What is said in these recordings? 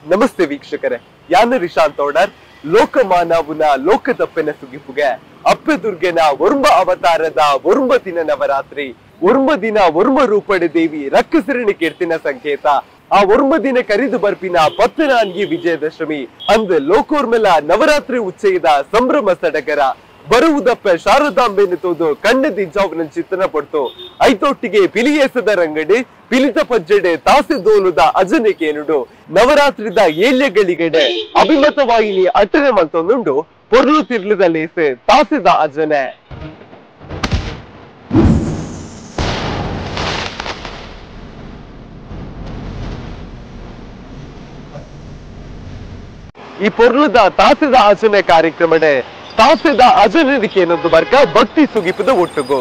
ನಮಸ್ತೆ ವೀಕ್ಷಕರೇ, ಯಾನ ರಿಶಾಂತ್ ಓಡರ್ ಲೋಕಮಾನವನ ಲೋಕದಪ್ಪನ ಸುಗಿಪುಗೆ ಅಪ್ಪದುರ್ಗನ ವರ್ಮ ಅವತಾರದ ವರ್ಮ ದಿನ ನವರಾತ್ರಿ ವರ್ಮ ದಿನ ವರ್ಮ ರೂಪಡೆ ದೇವಿ ರಕ್ಕಸರಣಿ ಕೀರ್ತಿನ ಸಂಕೇತ ಆ ವರ್ಮ ದಿನ ಕರಿದು ಬರ್ಪಿನ ಪತ್ತನಾನ್ಗಿ ವಿಜಯದಶಮಿ ಅಂದು ಲೋಕೋರ್ಮೆಲ ನವರಾತ್ರಿ ಉಚ್ಚಯದ ಸಂಭ್ರಮ ಸಡಗರ ಬರುವುದಪ್ಪ ಶಾರದಾಂಬೆನು ತೋದು ಕಣ್ಣದಿ ಜಾವನ ಚಿತ್ರಣ ಪಡ್ತು ಐತೊಟ್ಟಿಗೆ ಪಿಲಿಯೇಸದ ರಂಗಡಿ ಪಿಲಿತ ಪಜ್ಜಡೆ ತಾಸೆ ದೋಲುದ ಅಜನೆ ಕೇನುಡು ನವರಾತ್ರಿದ ಏಳ್ಯಗಳಿಗಡೆ ಅಭಿಮತ ವಾಹಿನಿ ಅಟನೆ ಮಂತೊಂದುಂಡು ಪೊರ್ಲು ತಿರ್ಲಿದ ಲೇಸೆ ತಾಸೆದ ಅಜನೆ ಈ ಪೊರ್ಲುದ ತಾಸೆದ ಆಚರಣೆ ಕಾರ್ಯಕ್ರಮಡೆ ತಾಸೆದ ಅಜನರಿಗೆ ಏನೊಂದು ಬರ್ಕ ಭಕ್ತಿ ಸುಗಿಪದ ಒಟ್ಟುಗು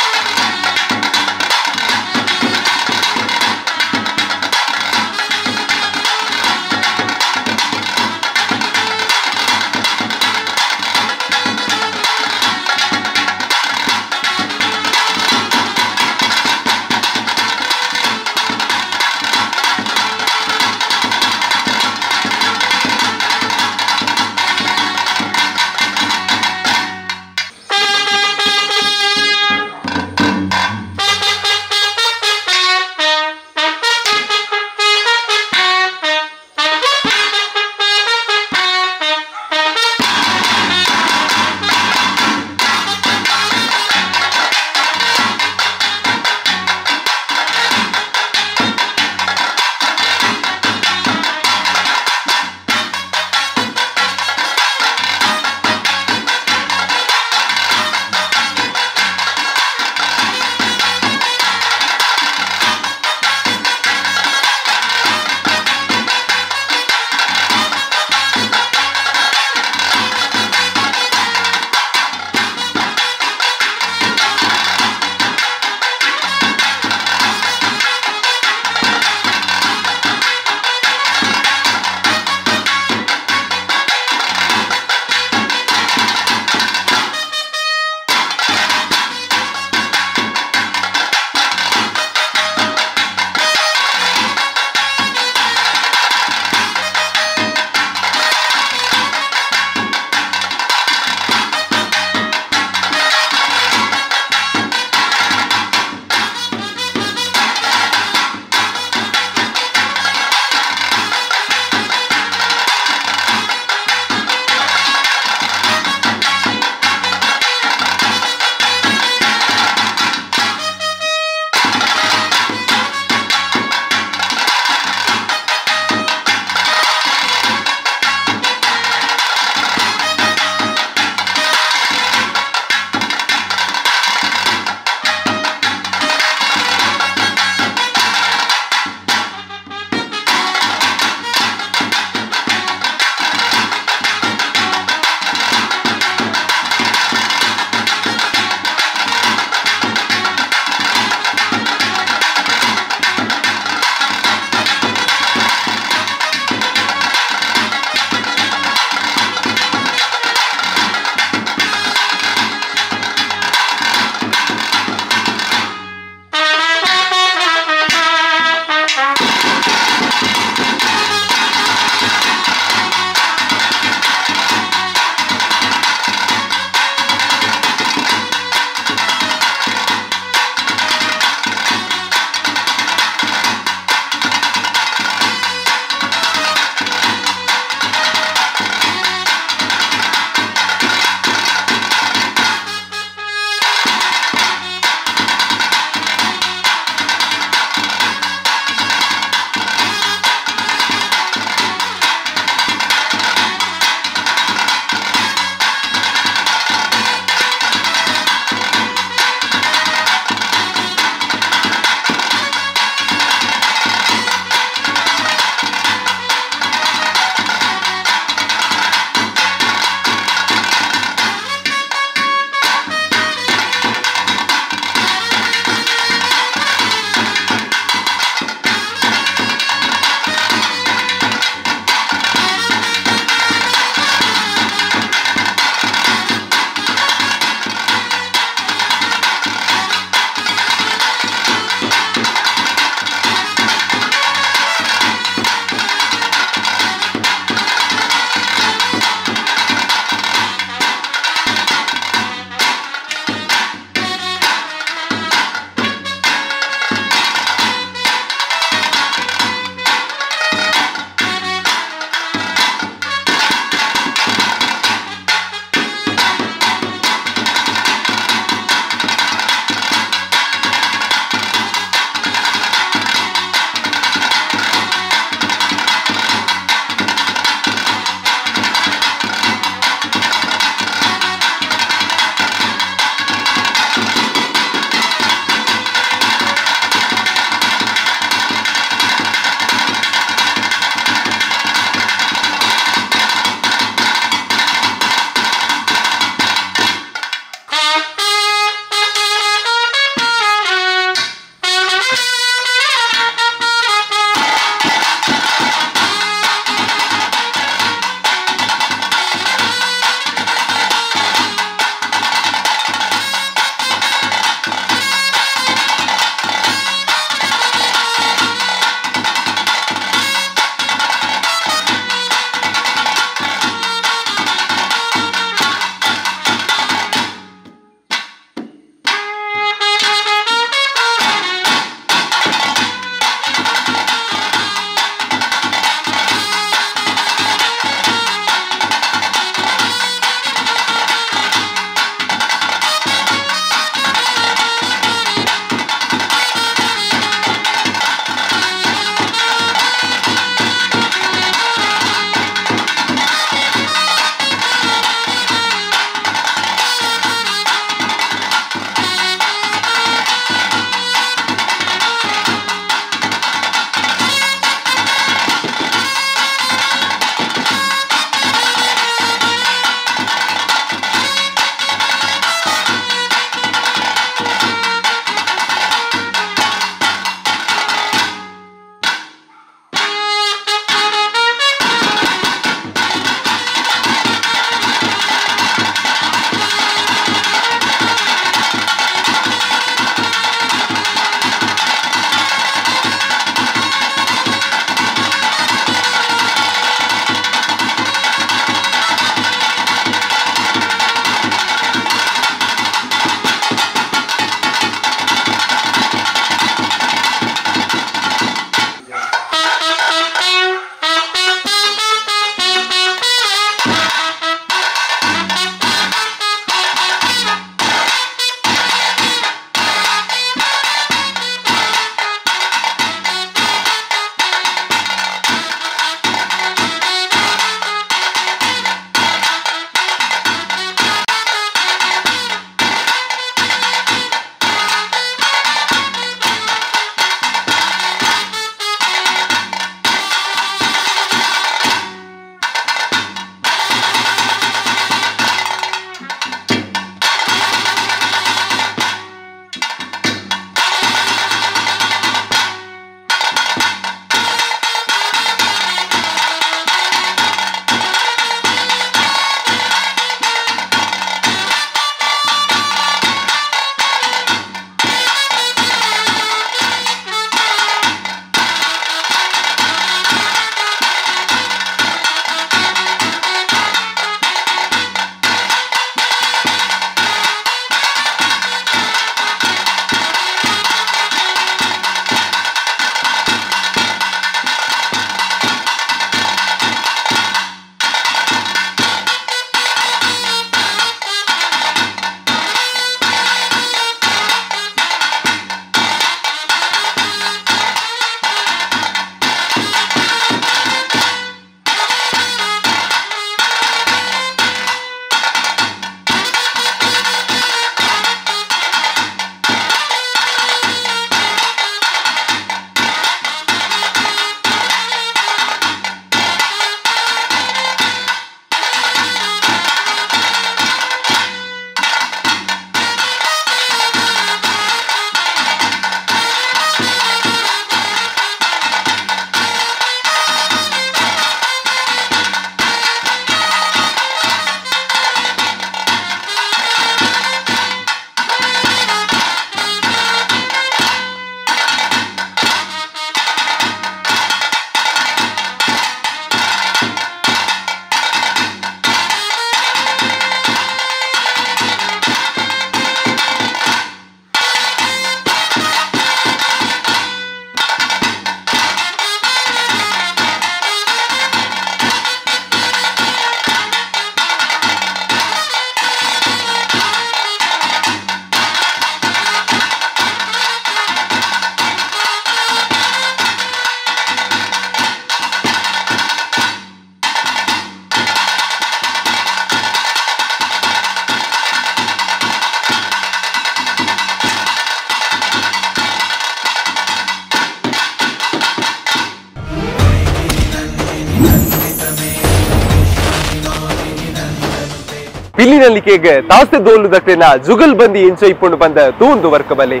ಪಿಲ್ಲಿನಲ್ಲಿಕೆಗೆ ತಾಸ್ತೆ ದೋಲು ದಕ್ಲೆನ ಜುಗಲ್ ಬಂದಿ ಎಂಜಾಯ್ ಇಪ್ಪುಂಡು ಬಂದ ತೂಂದು ವರ್ಕ ಬಲೆ.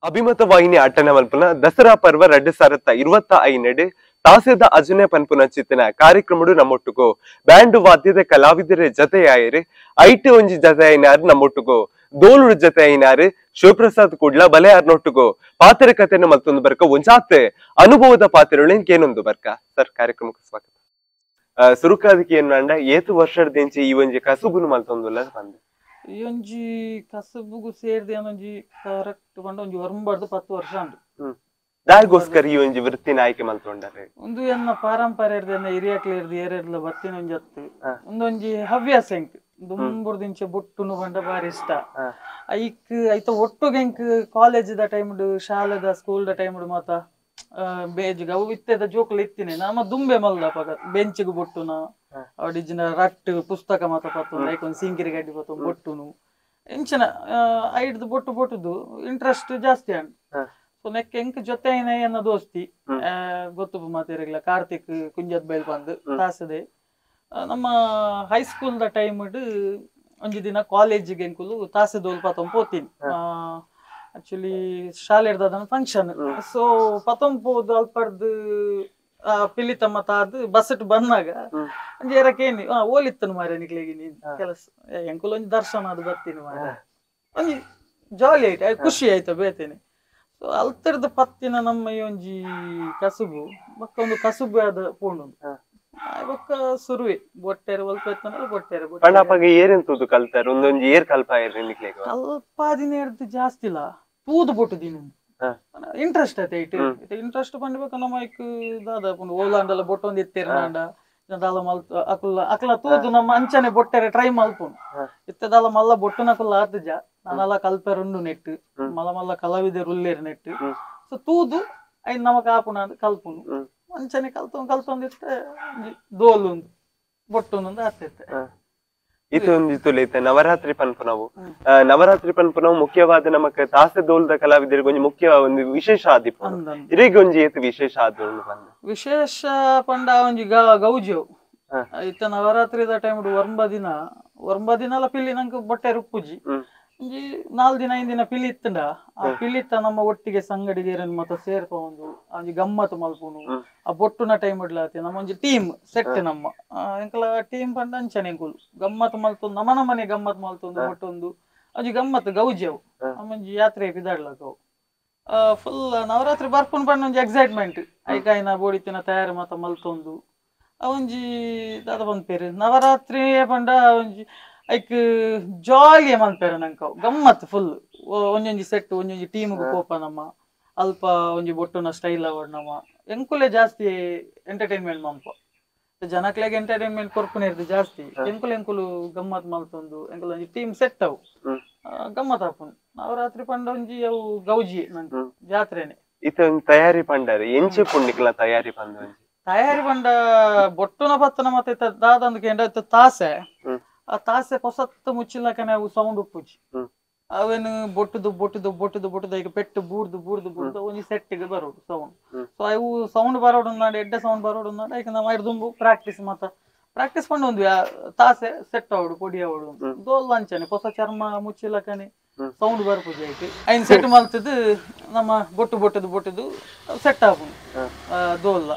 ಅಭಿಮತ ವಾಹಿನಿ ಅಟ್ಟನ ಮಲ್ಪನ ದಸರಾ ಪರ್ವ 2025 ತಾಸೆದ ಅಜನೆ ಪನ್ಪುನ ಚಿತ್ತನ ಕಾರ್ಯಕ್ರಮಡು ನಮ್ಮೊಟ್ಟುಗೋ ಬ್ಯಾಂಡ್ ವಾದ್ಯದ ಕಲಾವಿದರ ಜತೆಯಾಯರು ಐಟಿ ಒಂಜಿ ಜತೆಯಾಯಿನಾರು ನಮ್ಮೊಟ್ಟುಗೋ ದೋಲುಡು ಜತೆಯಾಯಿನಾರು ಶಿವಪ್ರಸಾದ್ ಕುಡ್ಲ ಬಲೆ ಅರ್ನೊಟ್ಟುಗೋ ಪಾತ್ರ ಕಥೆನ ಮಲ್ತೊಂದು ಬರ್ಕ ಒಂಜಾತೆ ಅನುಭವದ ಪಾತ್ರಗಳು ಕೇನೊಂದು ಬರ್ಕ ಸರ್ ಕಾರ್ಯಕ್ರಮಕ್ಕೆ ಸ್ವಾಗತ. ಸುರುಕಾದಕ್ಕೆ ಏನ್ ಮಾಡ ಏತು ವರ್ಷದ ದಿಂಚಿ ಈ ಒಂಜಿ ಕಸುಬುನು ಮಲ್ತೊಂದುಲ್ಲ ಬಂದೆ ಈ ಒಂಜಿ ಕಸಬುಗು ಸೇರ್ದೆ ಒಂಜಿ ಕರೆಕ್ಟ್ ಪಂಡ ಒಂಜಿ 10 ವರ್ಷ ಉಂಟು. ದಾಯಗೋಸ್ಕರ ಈ ಒಂಜಿ ವೃತ್ತಿನ ಆಯ್ಕೆ ಮಲ್ತೊಂಡರೆ ಒಂದು ಎನ್ನ ಪಾರಂಪರ್ಯ ಹಿರಿಯಕ್ಲೇರ್ದು ಏರೆಡ್ಲ ಬತ್ತಿನ ಒಂಜಿ ಹತ್ತು ಒಂದೊಂಜಿ ಹವ್ಯಾಸ ಎಂಕ್ ದುಂಬುರ್ದಿಂಚೆ ಬೊಟ್ಟುನು ಬಂಡ ಬಾರಿ ಇಷ್ಟ. ಐತ ಒಟ್ಟುಗೆ ಎಂಕ್ ಕಾಲೇಜ್ ದ ಟೈಮ್ ಶಾಲೆದ ಸ್ಕೂಲ್ ದ ಟೈಮ್ ಮಾತ ಬೇಜ್ಗ ಅವು ಇತ್ತೆದ ಜೋಕ್ಲು ಇತ್ತಿನಿ ನಮ್ಮ ದುಂಬೆ ಮಲ್ದ ಪಗ ಬೆಂಚಿಗೆ ಬೊಟ್ಟುನ ಅಡಿಜಿನ ರಟ್ಟು ಪುಸ್ತಕ ಮಾತ ಪತ್ತು ಐಕೊಂದು ಸಿಂಕಿರಿ ಗಡ್ಡಿ ಪತ್ತು ಬೊಟ್ಟುನು ಎಂಚಿನ ಐಡ್ದು ಬೊಟ್ಟು ಬೊಟ್ಟುದು ಇಂಟ್ರೆಸ್ಟ್ ಜಾಸ್ತಿ ಅಂಡ್ ಸೊ ನೆಕ್ ಎಂಕ್ ಜೊತೆ ಎನ್ನ ದೋಸ್ತಿ ಗೊತ್ತು ಮಾತಿರಲಿಲ್ಲ ಕಾರ್ತಿಕ್ ಕುಂಜತ್ ಬೈಲ್ ಬಂದು ತಾಸದೆ ನಮ್ಮ ಹೈಸ್ಕೂಲ್ ದ ಟೈಮ್ ಒಂಜಿ ದಿನ ಕಾಲೇಜಿಗೆ ಎಂಕುಲು ತಾಸೆದೋಲ್ ಪತ್ತೊಂದು ಪೋತೀನಿ. ಆಕ್ಚುಲಿ ಶಾಲೆಡ್ದ ಫಂಕ್ಷನ್ ಸೊ ಪತ್ತೊಂದು ಅಲ್ಪರ್ದು ಪಿಲಿತಮ್ಮ ತಾದ್ ಬಸ್ಸಟ್ ಬಂದಾಗ ಅಂಜೇರಕೇನಿ ಓಲಿತ್ತನು ಮಾರ ನಿಕ್ಲೆಗಿ ನೀನ್ ಕೆಲಸ ಎಂಕುಲ್ ಒಂಜಿ ದರ್ಶನ ಅದು ಬರ್ತೀನಿ ಮಾರ ಒಂಜಿ ಜಾಲಿ ಆಯ್ತು ಖುಷಿ ಆಯ್ತು ಬೇತೇನೆ. ಸೊ ಅಲ್ತರ್ದ ಪತ್ತಿನ ನಮ್ಮ ಈ ಒಂಜಿ ಕಸುಬು ಬಕ್ಕ ಒಂದು ಕಸುಬು ಆದ ಪೂರ್ಣ ಬಕ್ಕ ಸುರುವೆ ಬೊಟ್ಟೆರೆ ಒಲ್ಪ ಎತ್ತನಲ್ಲ ಬೊಟ್ಟೆರೆ ಬೊಟ್ಟೆ ಏರೇನ್ ತೂದು ಕಲ್ತಾರ ಒಂದೊಂಜಿ ಏರ್ ಕಲ್ಪ ಕಲ್ಪಾದಿನೇರ್ದು ಜಾಸ್ತಿ ಇಲ್ಲ ತೂದು ಬೊಟ್ಟು ದಿನ ಇಂಟ್ರೆಸ್ಟ್ ಐತೆ ಇಂಟ್ರೆಸ್ಟ್ ಬಂಡ್ಬೇಕು ನಮ್ಮ ದಾದ ಓಲಾಂಡಲ್ಲ ಬೊಟ್ಟೊಂದು ಎತ್ತೇರ್ನಾಂಡ ದಾಲ ಮಲ್ತು ಅಕ್ಲ ತೂದು ನಮ್ಮ ಅಂಚನೆ ಬೊಟ್ಟೆರೆ ಟ್ರೈ ಮಲ್ಪುನು ಇತ್ತದಾಲ ಮಲ್ಲ ಬೊಟ್ಟುನ ಕುಲ್ಲ ಆತಜ ನಾನಲ್ಲ ಕಲ್ಪೆರುಂಡು ನೆಟ್ಟು ಮಲ್ಲ ಮಲ್ಲ ಕಲಾವಿದರು ಉಲ್ಲೇರು ನೆಟ್ಟು ಸೊ ತೂದು ಐದು ನಮಕ್ ಆಪುನ ಕಲ್ಪುನು ಅಂಚನೆ ಕಲ್ತೊಂದಿತ್ತೆ ದೋಲು ಬೊಟ್ಟೊಂದು ಆಗ್ತೈತೆ. ಇದೊಂದು ನವರಾತ್ರಿ ಪನ್ಪುನವು ನವರಾತ್ರಿ ಪನ್ಪುನವು ಮುಖ್ಯವಾದ ನಮಕ್ ತಾಸೆ ದೋಲ್ದ ಕಲಾವಿದರಿಗೆ ಒಂಜಿ ಮುಖ್ಯ ಒಂದು ವಿಶೇಷ ಆದಿಪ್ಪು ಇರಿಗೆ ಒಂಜಿ ಏತು ವಿಶೇಷ ಆದೋಳು ಬಂದು ವಿಶೇಷ ಪಂಡ ಒಂಜಿ ಗೌಜಿಯವು ಇತ್ತ ನವರಾತ್ರಿದ ಟೈಮ್ ಒರ್ಂಬ ದಿನ ಪಿಲ್ಲಿ ನಂಗೆ ಬೊಟ್ಟೆ ರುಪ್ಪುಜಿ ಒಂಜಿ 4 ದಿನ 5 ದಿನ ಪಿಲಿ ಇತ್ತಂಡ ಆ ಪಿಲಿತ್ತ ನಮ್ಮ ಒಟ್ಟಿಗೆ ಸಂಗಡಿಗೇರನ್ ಮತ್ತ ಸೇರ್ಕೊಂಡು ಒಂಜಿ ಗಮ್ಮತ್ ಮಲ್ಪುನು ಆ ಬೊಟ್ಟುನ ಟೈಮ್ ಇಡ್ಲಾತಿ ನಮ್ಮ ಒಂಜಿ ಟೀಮ್ ಸೆಟ್ ನಮ್ಮ ಎಂಕಲ ಟೀಮ್ ಪಂಡ ಅಂಚನೆ ಎಂಕುಲು ಗಮ್ಮತ್ ಮಲ್ತೊಂದು ನಮ್ಮ ಮನೆ ಗಮ್ಮತ್ ಮಲ್ತೊಂದು ಬೊಟ್ಟೊಂದು ಒಂಜಿ ಗಮ್ಮತ್ ಗೌಜಿಯವು ನಮ್ಮೊಂಜಿ ಯಾತ್ರೆ ಬಿದಾಡ್ಲಕವು ಫುಲ್ ನವರಾತ್ರಿ ಬರ್ಪುನ್ ಪಂಡ ಒಂಜಿ ಎಕ್ಸೈಟ್ಮೆಂಟ್ ಐಕಾಯಿನ ಬೋಡಿತಿನ ತಯಾರು ಮತ್ತ ಮಲ್ತೊಂದು ಒಂಜಿ ದಾದ ಬಂದ್ಪೇರು ನವರಾತ್ರಿ ಪಂಡ ಒಂಜಿ ಐಕ್ ಜಾಲಿ ಮಲ್ಪೇರ ನಂಕವ್ ಗಮ್ಮತ್ ಫುಲ್ ಒಂಜೊಂಜಿ ಸೆಟ್ ಒಂಜೊಂಜಿ ಟೀಮ್ಗೆ ಕೋಪ ನಮ್ಮ ಅಲ್ಪ ಒಂಜಿ ಬೊಟ್ಟುನ ಸ್ಟೈಲ್ ಅವಡ್ ನಮ್ಮ ಎಂಕುಲೆ ಜಾಸ್ತಿ ಎಂಟರ್ಟೈನ್ಮೆಂಟ್ ಮಂಪ ಜನಕ್ಲೆಗ್ ಎಂಟರ್ಟೈನ್ಮೆಂಟ್ ಕೊರ್ಪುನೇರ್ದು ಜಾಸ್ತಿ ಎಂಕುಲು ಗಮ್ಮತ್ ಮಲ್ತೊಂದು ಎಂಕುಲು ಒಂಜಿ ಟೀಮ್ ಸೆಟ್ ಅವು ಗಮ್ಮತ್ ಹಾಪುನು ನವರಾತ್ರಿ ಪಂಡ ಒಂಜಿ ಅವು ಗೌಜಿ ನಂಗೆ ಜಾತ್ರೆನೆ ತಯಾರಿ ಪಂಡಾರೆ ಎಂಚೆ ಪುಣ್ಣಿಕ್ಲ ತಯಾರಿ ಪಂಡ ಬೊಟ್ಟುನ ಪತ್ತನ ಮತ್ತೆ ದಾದಂದು ಕೇಂದ್ರ ತಾಸೆ ಆ ತಾಸೆ ಹೊಸತ್ತು ಮುಚ್ಚಿಲ್ಲಕನೆ ಅವು ಸೌಂಡ್ ಉಪ್ಪುಜಿ ಅವೇನು ಬೊಟ್ಟುದು ಈಗ ಪೆಟ್ಟು ಬೂರ್ದು ಒಂಜಿ ಸೆಟ್ಟಿಗೆ ಬರೋಡು ಸೌಂಡ್ ಸೊ ಅವು ಸೌಂಡ್ ಬರೋಡು ನಾಡು ಎಡ್ಡೆ ಸೌಂಡ್ ಬರೋಡು ನಾಡು ಈಗ ನಾವು ದುಂಬು ಪ್ರಾಕ್ಟೀಸ್ ಪಂಡ ಒಂದು ತಾಸೆ ಸೆಟ್ ಅವಡು ಪೊಡಿ ಅವಡು ದೋಲ್ ಅಂಚನೆ ಹೊಸ ಚರ್ಮ ಮುಚ್ಚಿಲ್ಲಕನೆ ಸೌಂಡ್ ಬರ್ಪುಜಿ ಆಯ್ತು ಐನ್ ಸೆಟ್ ಮಲ್ತದ್ದು ನಮ್ಮ ಬೊಟ್ಟುದು ಸೆಟ್ ಆಪುನು ದೋಲ್ಲ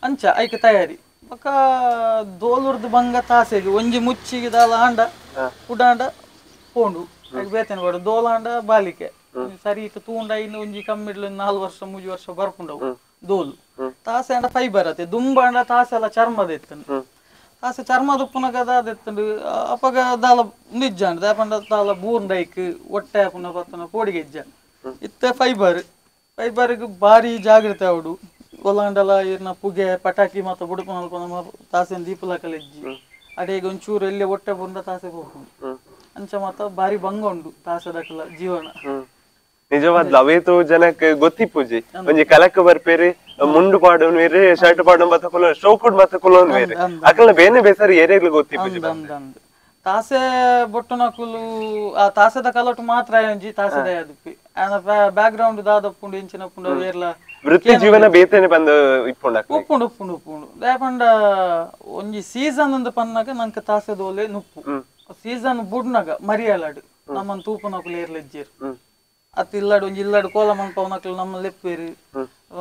ಅಂಚ ಐಕೆ ತಯಾರಿ ಬೊಕ್ಕ ದೋಲುರ್ದು ಬಂಗ ತಾಸೆಗೆ ಒಂಜಿ ಮುಚ್ಚಿಗೆ ದಾಲ ಆಂಡ ಉಡಾಂಡ ಪೋಂಡು ಬೇತೇನೆ ಬಡ ದೋಲಾಂಡ ಬಾಲಿಕೆ ಸರಿ ಇತ್ತು ತೂಂಡ ಇನ್ನು ಒಂಜಿ ಕಮ್ಮಿಡ್ಲು 4 ವರ್ಷ 3 ವರ್ಷ ಬರ್ಪುಂಡವು ದೋಲು ತಾಸೆ ಅಂಡ ಫೈಬರ್ ಅತ್ತೆ ದುಂಬ ಅಂಡ ತಾಸೆ ಎಲ್ಲ ಚರ್ಮದ ಎತ್ತನು ತಾಸೆ ಚರ್ಮದ ಉಪ್ಪುನಗ ದಾದ ಎತ್ತಂಡು ಅಪಗ ದಾಲ ನಿಜ್ಜ ಅಂಡ ದಾಪಂಡ ದಾಲ ಬೂರ್ಂಡೈಕ್ ಹೊಟ್ಟೆ ಪುನ ಬತ್ತನ ಕೋಡಿಗೆಜ್ಜ ಇತ್ತೆ ಫೈಬರ್ಗೆ ಭಾರಿ ಜಾಗ್ರತೆ ಅವಡು ಒಲಾಂಡಲ ಇರ್ನ ಪುಗೆ ಪಟಾಕಿ ಮತ್ತ ಬುಡುಪು ಮಲ್ಪ ನಮ್ಮ ತಾಸೆನ ದೀಪಲ ಕಲೆಜ್ಜಿ ಅಡೆಗೆ ಒಂಚೂರು ಎಲ್ಲಿ ಹೊಟ್ಟೆ ಬಂದ ತಾಸೆ ಹೋಗ್ಕೊಂಡು ಅಂಚ ಮತ್ತ ಬಾರಿ ಬಂಗೊಂಡು ತಾಸದಕಲ ಜೀವನ ನಿಜವಾದ್ಲು ಅವೇತು ಜನಕ್ಕೆ ಗೊತ್ತಿಪ್ಪುಜಿ ಒಂಜಿ ಕಲಕ ಬರ್ಪೇರಿ ಮುಂಡು ಪಾಡೋನ್ ಬೇರೆ ಶರ್ಟ್ ಪಾಡೋನ್ ಬತ್ತ ಕುಲ ಶೋಕುಡ್ ಬತ್ತ ಕುಲೋನ್ ಬೇರೆ ಅಕಲ ಬೇನೆ ಬೇಸರಿ ಏರೇಗ್ಲು ಗೊತ್ತಿಪ್ಪುಜಿ ತಾಸೆ ಬೊಟ್ಟುನ ಕುಲು ಆ ತಾಸೆದ ಕಲಟು ಮಾತ್ರ ಒಂಜಿ ತಾಸೆದ ಅದಪ್ಪಿ ಬ್ಯಾಕ್ ಗ್ರೌಂಡ್ ದಾದ ಪುಂಡು ಇಂಚಿನ ಪುಂಡು ಏರ್ಲ ವೃತ್ತಿ ಜೀವನ ಬೇತೇನೆ ಬಂದು ಉಪ್ಪುಂಡು ದಾಪಂಡ ಒಂಜಿ ಸೀಸನ್ ಅಂದ್ ಪನ್ನಾಗ ನಂಗೆ ತಾಸೆದೋಲೆ ನುಪ್ಪು ಸೀಸನ್ ಬುಡ್ನಾಗ ಮರಿಯಾಲಾಡು ನಮ್ಮನ್ ತೂಪುನಕುಲು ಏರ್ಲೆಜ್ಜೇರು ಅತ್ ಇಲ್ಲಾಡು ಒಂಜಿ ಇಲ್ಲಾಡು ಕೋಲ ಮನ್ಪವನಕ್ಲು ನಮ್ಮ ಲೆಪ್ಪೇರು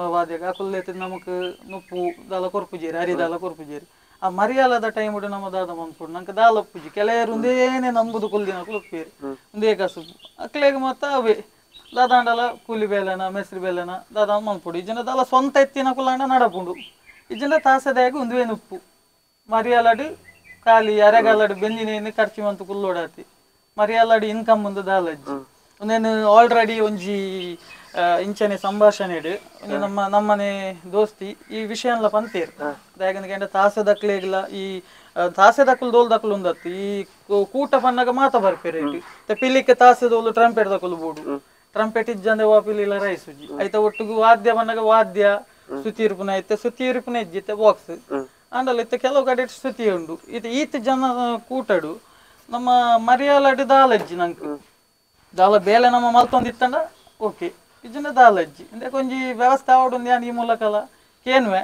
ವಾದ್ಯಗ ಅಕುಲ್ಲೇತಿ ನಮಕ್ ನುಪ್ಪು ದಾಲ ಕೊರ್ಪುಜೇರಿ ಅರಿ ದಾಲ ಕೊರ್ಪುಜೇರಿ ಆ ಮರಿಯಾಲದ ಟೈಮ್ ಉಡು ನಮ್ಮ ದಾದ ಮನ್ಪುಡು ನಂಗೆ ದಾಲ ಒಪ್ಪುಜಿ ಕೆಲವರು ಒಂದೇನೆ ನಂಬುದು ಕುಲ್ದಿನಕ್ಲು ಒಪ್ಪೇರು ಒಂದೇ ಕಸುಬು ಅಕ್ಲೇಗ ಮತ್ತ ಅವೇ ದಾದಾಂಡಲ ಕೂಲಿ ಬೇಲೆನ ಮೆಸ್ರಿ ಬೇಲೆನ ದಾದ ಮನ್ಪುಡು ಈ ಜನ ದಾಲ ಸ್ವಂತ ಎತ್ತಿನ ಕುಲಾಂಡ ನಡಪುಂಡು ಈ ಜನ ತಾಸದಾಗ ಒಂದುವೇ ನುಪ್ಪು ಮರಿಯಾಲಡು ಖಾಲಿ ಅರೆಗಾಲಡು ಬೆಂದಿನೇನು ಖರ್ಚು ಮಂತು ಕುಲ್ಲೋಡಾತಿ ಮರಿಯಾಲಡು ಇನ್ಕಮ್ ಒಂದು ದಾಲಜ್ಜಿ ಒಂದೇನು ಆಲ್ರೆಡಿ ಒಂಜಿ ಇಂಚನೆ ಸಂಭಾಷಣೆ ನಮ್ಮನೆ ದೋಸ್ತಿ ಈ ವಿಷಯ ಎಲ್ಲ ಪಂತೇರು ದಾಯಕಂದ ತಾಸದಕ್ಲೇಗ್ಲ ಈ ತಾಸೆದಕ್ಕಲು ದೋಲ್ ದಕ್ಕಲು ಒಂದತ್ತು ಈ ಕೂಟ ಪನ್ನಾಗ ಮಾತ ಬರ್ಪೇರೆ ಪಿಲಿಕ್ಕೆ ತಾಸೆದೋಲು ಟ್ರಂಪೆಟ್ ದಕ್ಕಲು ಬೋಡು ಟ್ರಂಪೆಟ್ ಇಜ್ಜಂದೆ ವಾಪಿಲಿಲ್ಲ ರೈಸುಜಿ ಆಯ್ತಾ ಒಟ್ಟಿಗೂ ವಾದ್ಯ ಬಂದಾಗ ವಾದ್ಯ ಸುತ್ತೀರ್ಪುನ ಐತೆ ಸುತ್ತೀರ್ಪುನ ಇಜ್ಜಿತ್ತೆ ಬಾಕ್ಸ್ ಅಂಡಲ್ಲ ಇತ್ತೆ ಕೆಲವು ಕಡೆ ಸ್ತುತಿ ಉಂಡು ಇದು ಈತ ಜನ ಕೂಟಡು ನಮ್ಮ ಮರಿಯಾಲಡಿ ದಾಲಜ್ಜಿ ನಂಗೆ ದಾಲ ಬೇಲೆ ನಮ್ಮ ಮಲ್ತೊಂದಿತ್ತಂಡ ಓಕೆ ಇಜನ ದಾಲಜ್ಜಿ ಅಂದ್ರೆ ಕೊಂಚಿ ವ್ಯವಸ್ಥೆ ಆವಡುಂದು ಯಾನ್ ಈ ಮೂಲಕಲ್ಲ ಕೇನ್ವೆ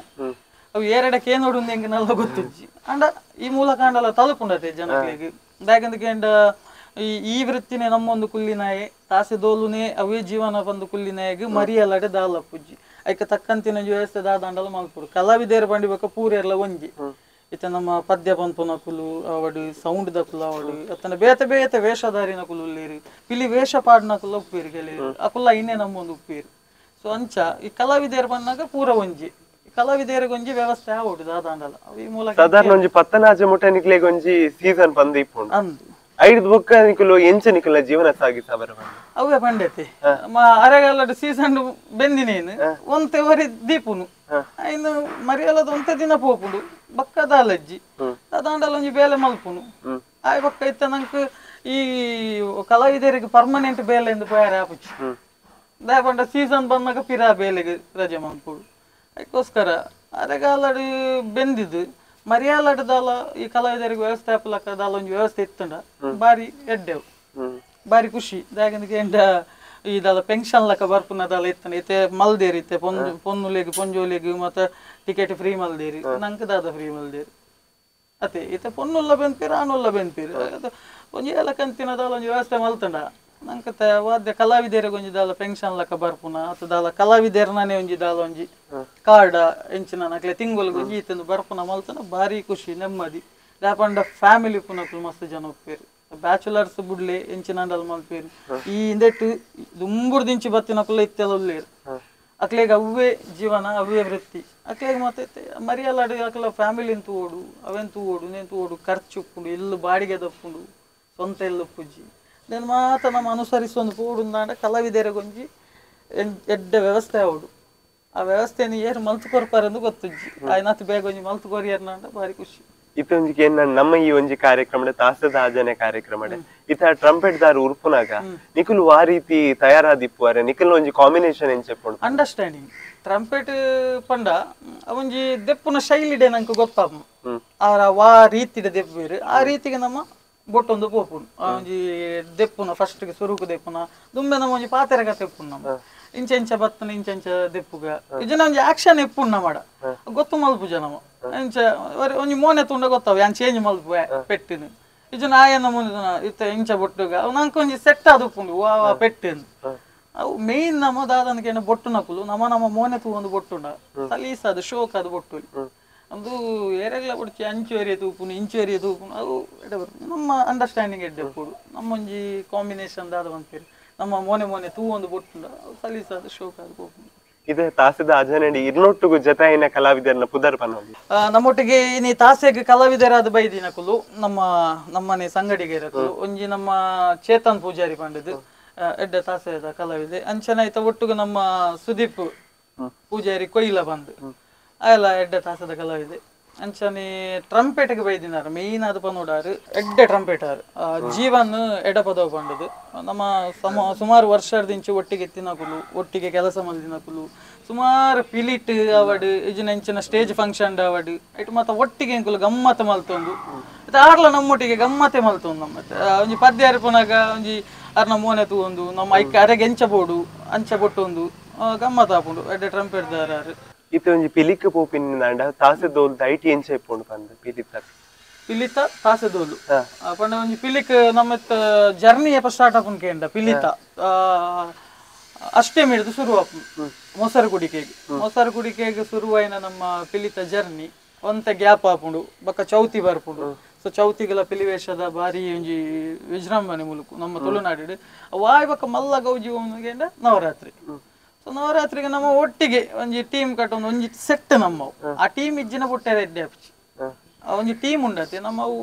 ಅವು ಎರಡ ಕೇನೋಡುಂದು ಹೆಂಗೆ ನಲ್ಲ ಗೊತ್ತಿಜ್ಜಿ ಅಂಡ ಈ ಮೂಲಕ ಅಂಡಲ್ಲ ತಲುಪುಂಡತೆ ಜನಗಳಿಗೆ ದಾಯಕಂದ ಈ ವೃತ್ತಿನೇ ನಮ್ಮೊಂದು ಕುಲ್ಲಿನಾಯೆ ತಾಸೆ ದೋಲುನೇ ಅವೇ ಜೀವನ ಬಂದು ಕುಲ್ಲಿನಾಯಗೆ ಮರಿಯಲ್ಲಡೆ ದಾಲಪ್ಪುಜ್ಜಿ ಐಕ ತಕ್ಕಂತಿನ ವ್ಯವಸ್ಥೆ ದಾದಾಂಡಲ ಮಲ್ಪುಡು ಕಲಾವಿದೇರು ಬಂಡಿಬೇಕ ಪೂರೆಲ್ಲ ಒಂಜಿ ಇತ್ತ ನಮ್ಮ ಪದ್ಯ ಪಂಪುನ ಕುಲು ಅವಡು ಸೌಂಡ್ ದ ಕುಲು ಅವಡು ಅತ್ತನ ಬೇತೆ ಬೇತೆ ವೇಷಧಾರಿನ ಕುಲು ಉಳ್ಳೇರು ಪಿಲಿ ವೇಷ ಪಾಡ್ನ ಕುಲ ಉಪ್ಪೇರು ಗೆಳೆಯರು ಅಕುಲ್ಲ ಇನ್ನೇ ನಮ್ಮೊಂದು ಉಪ್ಪೇರು ಸೊ ಅಂಚ ಈ ಕಲಾವಿದೇರು ಬಂದಾಗ ಪೂರ ಒಂಜಿ ಕಲಾವಿದೇರಿಗೆ ಒಂಜಿ ವ್ಯವಸ್ಥೆ ಆವಡು ದಾದಾಂಡಲ ಈ ಮೂಲಕ ಸಾಧಾರಣ ಒಂಜಿ ಪತ್ತನಾಜ ಮುಟ್ಟ ನಿಕ್ಲೆಗ್ ಒಂಜಿ ಸೀಸನ್ ಬಂದು ಇಪ್ಪುಂಡು ಅಂದು ಐದು ಬೊಕ್ಕ ನಿಕುಲು ಎಂಚ ನಿಕುಲ ಜೀವನ ಸಾಗಿಸ ಬರ ಅವೇ ಪಂಡತಿ ಅರೆಗಾಲದ ಸೀಸನ್ ಬೆಂದಿನೇನು ಒಂತೆವರಿ ದೀಪುನು ಇನ್ನು ಮರಿಯಲ್ಲದ ಒಂತೆ ದಿನ ಪೋಪುಡು ಬಕ್ಕ ದಾಲಜ್ಜಿ ದಾದಾಂಡಲ ಒಂಜಿ ಬೇಲೆ ಮಲ್ಪುನು ಆಯ್ ಬಕ್ಕ ಇತ್ತ ನಂಗೆ ಈ ಕಲಾವಿದರಿಗೆ ಪರ್ಮನೆಂಟ್ ಬೇಲೆ ಎಂದು ಪೋಯಾರ ಆಪುಚ್ಚಿ ದಾಯಪಂಡ ಸೀಸನ್ ಬಂದಾಗ ಪಿರಾ ಬೇಲೆಗೆ ರಜೆ ಮಲ್ಪುಡು ಅದಕ್ಕೋಸ್ಕರ ಅರೆಗಾಲಡು ಬೆಂದಿದ್ದು ಮರಿಯಾಲಡ್ದಾಲ ಈ ಕಲಾವಿದರಿಗೆ ವ್ಯವಸ್ಥೆ ಹಾಪಲಕ್ಕ ದಾಲ ಒಂಜಿ ವ್ಯವಸ್ಥೆ ಇತ್ತಂಡ ಬಾರಿ ಎಡ್ಡೆವು ಬಾರಿ ಖುಷಿ ದಾಯಕಂದಕ್ಕೆ ಎಂಡ ಈ ದಾಲ ಪೆನ್ಷನ್ ಲಕ್ಕ ಬರ್ಪುನದಾಲ ಇತ್ತಂಡ ಇತ್ತೆ ಮಲ್ದೇರಿ ಇತ್ತೆ ಪೊನ್ನುಲೆಗ್ ಪೊಂಜೋಲೆಗ್ ಮತ್ತೆ ಟಿಕೆಟ್ ಫ್ರೀ ಮಲ್ದೇರಿ ನಂಗೆ ದಾದ ಫ್ರೀ ಮಲ್ದೇರಿ ಅತೆ ಇತ್ತೆ ಪೊನ್ನುಲ್ಲ ಬೆನ್ಪೇರು ಆನುಲ್ಲ ಬೆನ್ಪೇರು ಒಂಜಿ ಎಲ್ಲ ಕಂತಿನ ದಾಲ ಒಂಜಿ ವ್ಯವಸ್ಥೆ ಮಲ್ತಂಡ ನಂಗೆ ವಾದ್ಯ ಕಲಾವಿದರಿಗೆ ಒಂಜಿ ದಾಲ ಪೆನ್ಷನ್ ಲಕ್ಕ ಬರ್ಪುನ ಅತ್ತ ದಾಲ ಕಲಾವಿದರ್ನೇ ಒಂಜಿ ದಾಲ ಒಂಜಿ ಕಾರ್ಡ ಎಂಚಿನ ನಕ್ಲೆ ತಿಂಗಳಿಗೆ ಒಂಜಿ ಇತ್ತಂದು ಬರ್ಪುನ ಮಲ್ತನ ಬಾರಿ ಖುಷಿ ನೆಮ್ಮದಿ ದಾಪಂಡ ಫ್ಯಾಮಿಲಿ ಪುನಕುಲು ಮಸ್ತ್ ಜನ ಒಪ್ಪೇರು ಬ್ಯಾಚುಲರ್ಸ್ ಬುಡ್ಲೆ ಎಂಚಿನಂಡಲ್ ಮಲ್ಪೇರು ಈ ಹಿಂದೆಟ್ಟು ದುಂಬುಡು ದಿಂಚಿ ಬತ್ತಿನಕುಲ್ಲ ಇತ್ತೆಲ್ಲ ಉಳ್ಳೇರು ಅಕ್ಲೆಗ್ ಅವೇ ಜೀವನ ಅವೇ ವೃತ್ತಿ ಅಕ್ಲೆಗ್ ಮತ್ತೆ ಮರಿಯಲ್ಲಾಡು ಅಕ್ಲ ಫ್ಯಾಮಿಲಿ ಎಂತು ಓಡು ಅವೆಂತು ಓಡು ನೆಂತು ಓಡು ಖರ್ಚು ಉಪ್ಪುಂಡು ಎಲ್ಲು ಬಾಡಿಗೆ ದಪ್ಪುಂಡು ಸ್ವಂತ ಎಲ್ಲ ಪೂಜಿ నేను ಮಾತ ನಮ್ಮ ಅನುಸರಿಸೊಂದು ಪೂಡುಂದಾಂಡ ಕಲಾವಿದರಿಗೊಂಜಿ ಎಡ್ಡೆ ವ್ಯವಸ್ಥೆ ಆವಡು ಆ ವ್ಯವಸ್ಥೆಯನ್ನು ಏರು ಮಲ್ತು ಕೊರ್ಪಾರೆಂದು ಗೊತ್ತುಜ್ಜಿ ಆಯ್ನತ್ತು ಬೇಗ ಒಂಜಿ ಮಲ್ತು ಕೊರಿಯರ್ನಾಂಡ ಬಾರಿ ಖುಷಿ ಇತ್ತೊಂಜಿಗೆ ನಮ್ಮ ಈ ಒಂಜಿ ಕಾರ್ಯಕ್ರಮ ತಾಸದ ಆಜನೆ ಕಾರ್ಯಕ್ರಮ ಇತ್ತ ಟ್ರಂಪೆಟ್ ದಾರು ಉರ್ಪುನಾಗ ನಿಕುಲು ಆ ರೀತಿ ತಯಾರಾದಿಪ್ಪುವರೆ ನಿಕುಲ್ ಒಂಜಿ ಕಾಂಬಿನೇಷನ್ ಏನ್ ಚೆಪ್ಪುಂಡು ಅಂಡರ್ಸ್ಟ್ಯಾಂಡಿಂಗ್ ಟ್ರಂಪೆಟ್ ಪಂಡ ಒಂಜಿ ದೆಪ್ಪುನ ಶೈಲಿಡೆ ನಂಗೆ ಗೊತ್ತಾಪು ವಾ ರೀತಿಡೆ ದೆಪ್ಪು ಬೇರೆ ಆ ರೀತಿಗೆ ನಮ್ಮ ಬೊಟ್ಟೊಂದು ಪೋಪುಂಡು ಒಂಜಿ ದೆಪ್ಪುನ ಫಸ್ಟ್ಗೆ ಸುರುಕು ದೆಪ್ಪುನ ದುಂಬೆ ನಮ್ಮ ಒಂಜಿ ಪಾತೆರೆಗ ತೆಪ್ಪುಂಡು ನಮ್ಮ ಇಂಚೆಂಚ ಬತ್ತನ ಇಂಚೆಂಚ ದೆಪ್ಪುಗ ಇಜನ ಒಂಜಿ ಆಕ್ಷನ್ ಎಪ್ಪುಂಡು ನಮ್ಮಡ ಗೊತ್ತು ಮಲ್ಪು ಜನಮ ಇಂಚ ಒಂಜಿ ಮೋನೆ ತುಂಡ ಗೊತ್ತಾವ ಯಾನ್ ಚೇಂಜ್ ಮಲ್ಪು ಪೆಟ್ಟಿನ ಇಜನ ಆಯನ ಮುಂದೆ ಇತ್ತ ಇಂಚ ಬೊಟ್ಟುಗ ನಂಗೆ ಒಂಜಿ ಸೆಟ್ ಆದುಪ್ಪುಂಡು ವಾ ಪೆಟ್ಟೆಂದು ಅವು ಮೇಯ್ನ್ ನಮ್ಮ ದಾದನಕ್ಕೆ ಬೊಟ್ಟು ನಕುಲು ನಮ್ಮ ಮೋನೆ ತೂಂದು ಬೊಟ್ಟುಂಡ ಸಲೀಸ್ ಅದು ಶೋಕ್ ಅದು ಬೊಟ್ಟು ಅದು ಏರೆಗ್ಲ ಬಿಡ್ಚಿ ಅಂಚುವರಿಯ ತೂಪುನು ಇಂಚುವರಿಯ ತೂಪುನು ಅದು ನಮ್ಮ ಅಂಡರ್ಸ್ಟ್ಯಾಂಡಿಂಗ್ ಎಡ್ಡೆ ಕೊಡು ನಮ್ಮೊಂಜಿ ಕಾಂಬಿನೇಷನ್ ದಾದ ಬಂತೀರಿ ನಮ್ಮ ಮೋನೆ ತೂ ಒಂದು ಬೊಟ್ಟುಂಡ ಸಲೀಸ್ ಅದು ಶೋಕ್ ಅದು ಹೋಗ್ಬೋದು ಇದು ತಾಸದ ಆಜನಡಿ ಇರ್ನೊಟ್ಟಿಗೂ ಜೊತೆಯಿನ ಕಲಾವಿದರನ್ನ ಪುದರ್ ಪನ್ನೋದು ನಮ್ಮೊಟ್ಟಿಗೆ ನೀ ತಾಸೆಗೆ ಕಲಾವಿದರಾದ ಬೈದಿನಕುಲು ನಮ್ಮನೆ ಸಂಗಡಿಗೆ ಇರಕುಲು ಒಂಜಿ ನಮ್ಮ ಚೇತನ್ ಪೂಜಾರಿ ಪಂಡದು ಎಡ್ಡೆ ತಾಸೆದ ಕಲಾವಿದೆ ಅಂಚನ ಐತ ಒಟ್ಟಿಗೆ ನಮ್ಮ ಸುದೀಪ್ ಪೂಜಾರಿ ಕೊಯ್ಲ ಬಂದು ಅಲ್ಲ ಎಡ್ಡೆ ತಾಸದ ಕಲಾವಿದೆ ಅಂಚನೆ ಟ್ರಂಪೆಟ್ಗೆ ಬೈದಿನಾರ ಮೇಯ್ನ್ ಅದು ಪನ್ನೋಡಾರು ಎಡ್ಡೆ ಟ್ರಂಪೆಟಾರು ಜೀವನ್ ಎಡಪದವ ಪಂಡದು ನಮ್ಮ ಸುಮಾರು ವರ್ಷದಿಂಚು ಒಟ್ಟಿಗೆ ಎತ್ತಿನಕುಲು ಒಟ್ಟಿಗೆ ಕೆಲಸ ಮಲ್ದಿನಕುಲು ಸುಮಾರು ಪಿಲಿಟ್ ಅವಡು ಇಜಿನ ಇಂಚಿನ ಸ್ಟೇಜ್ ಫಂಕ್ಷನ್ ಅವಡು ಇಟ್ಟು ಮತ್ತೆ ಒಟ್ಟಿಗೆ ಎಂಕುಲು ಗಮ್ಮತ್ ಮಲ್ತೊಂದು ಆರ್ಲ ನಮ್ಮೊಟ್ಟಿಗೆ ಗಮ್ಮತ್ತೆ ಮಲ್ತೊಂದು ನಮ್ಮತ್ತೆ ಒಂಜಿ ಪದ್ಯ ಅರ್ಪನಾಗ ಒಂಜಿ ಅರ್ನ ಮೋನೆ ತೂಂದು ನಮ್ಮ ಐಕೆ ಅರೆಗೆ ಎಂಚ ಬೊಟ್ಟೊಂದು ಗಮ್ಮತ್ ಆಪುಂಡು ಎಡ್ಡೆ ಟ್ರಂಪೆಟ್ ದಾರಾರು ಇತ್ತ ಒಂಜಿ ಪಿಲಿಕ್ ಪೋಪಿನಿಂದ ತಾಸೆದೋಲ್ ಐಟಿ ಎಂಚ ಇಪ್ಪುಂಡು ಪಂದ ಪಿಲಿತ ತಾಸೆದೋಲು ಪಂಡ ಒಂಜಿ ಪಿಲಿಕ್ ನಮ್ಮ ಜರ್ನಿ ಎಪ್ಪ ಸ್ಟಾರ್ಟ್ ಆಪುನ್ ಕೇಂಡ ಪಿಲಿತ ಅಷ್ಟೇ ಹಿಡಿದು ಶುರು ಆಪುಂಡು ಮೊಸರು ಕುಡಿಕೆಗೆ ಶುರುವಾಯಿನ ನಮ್ಮ ಪಿಲಿತ ಜರ್ನಿ ಒಂತ ಗ್ಯಾಪ್ ಆಪುಂಡು ಬೊಕ್ಕ ಚೌತಿ ಬರ್ಪುಂಡು. ಸೊ ಚೌತಿಗೆಲ್ಲ ಪಿಲಿವೇಷದ ಬಾರಿ ಒಂಜಿ ವಿಜೃಂಭಣೆ ಮುಲುಕು ನಮ್ಮ ತುಳುನಾಡು ವಾಯ್ ಬೊಕ್ಕ ಮಲ್ಲ ಗೌಜಿ ಒಮ್ಮೆಗೆ ನವರಾತ್ರಿ. ಸೊ ನವರಾತ್ರಿಗೆ ನಮ್ಮ ಒಟ್ಟಿಗೆ ಒಂಜಿ ಟೀಮ್ ಕಟ್ಟೊಂದು ಒಂಜಿ ಸೆಟ್ ನಮ್ಮವು ಆ ಟೀಮ್ ಇಜ್ಜಿನ ಪುಟ್ಟೆ ಎಡ್ಡೆ ಆಪುಜಿ ಒಂಜಿ ಟೀಮ್ ಉಂಡತಿ ನಮ್ಮವು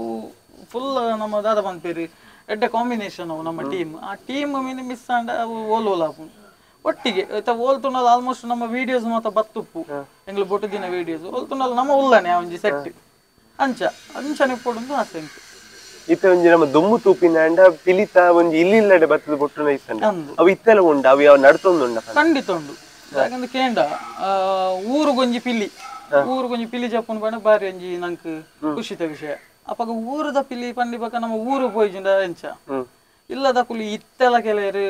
ಫುಲ್ ನಮ್ಮ ದಾದ ಬಂದ್ಪೇರಿ ಎಡ್ಡೆ ಕಾಂಬಿನೇಷನ್ ಅವು ನಮ್ಮ ಟೀಮ್. ಆ ಟೀಮ್ ಮೀನು ಮಿಸ್ ಆಂಡ ಅವು ಓಲ್ ಆಪುಂಡು ಒಟ್ಟಿಗೆ ಓಲ್ತುಂಡಲ್ಲ ಆಲ್ಮೋಸ್ಟ್ ನಮ್ಮ ವಿಡಿಯೋಸ್ ಮಾತ್ರ ಬತ್ತುಪ್ಪು ಎಂಗ್ಲು ಬೊಟ್ಟು ದಿನ ವಿಡಿಯೋಸ್ ಓಲ್ತುಂಡಲ್ಲ ನಮ್ಮ ಉಲ್ಲನೆ ಒಂಜಿ ಸೆಟ್ ಅಂಚನೆ ಕೊಡುದು ಆಸೆ ಉಂಟು. ಇತ್ತ ಒಂಜಿ ನಮ್ಮ ದುಮ್ಮು ತೂಪಿನ ಅಂಡ ಪಿಲಿತ ಒಂಜಿ ಇಲ್ಲಿಲ್ಲಡೆ ಬತ್ತದ ಬೊಟ್ಟು ನೈಸಂಡ ಅವು ಇತ್ತೆಲ್ಲ ಉಂಡ ಅವು ಯಾವ ನಡ್ತೊಂದುಂಡ ಖಂಡಿತ ಉಂಡು. ಯಾಕಂದ್ರೆ ಕೇಂಡ ಊರುಗೊಂಜಿ ಪಿಲಿ ಜಪ್ಪುನ್ ಪಂಡ ಬಾರಿ ಒಂಜಿ ನಂಕ್ ಖುಷಿತ ವಿಷಯ. ಅಪ್ಪಾಗ ಊರದ ಪಿಲಿ ಪಂಡಿ ಬಕ್ಕ ನಮ್ಮ ಊರು ಪೋಯ್ಜಿಂಡ ಎಂಚ ಇಲ್ಲದ ಕುಲಿ ಇತ್ತೆಲ್ಲ ಕೆಲವರು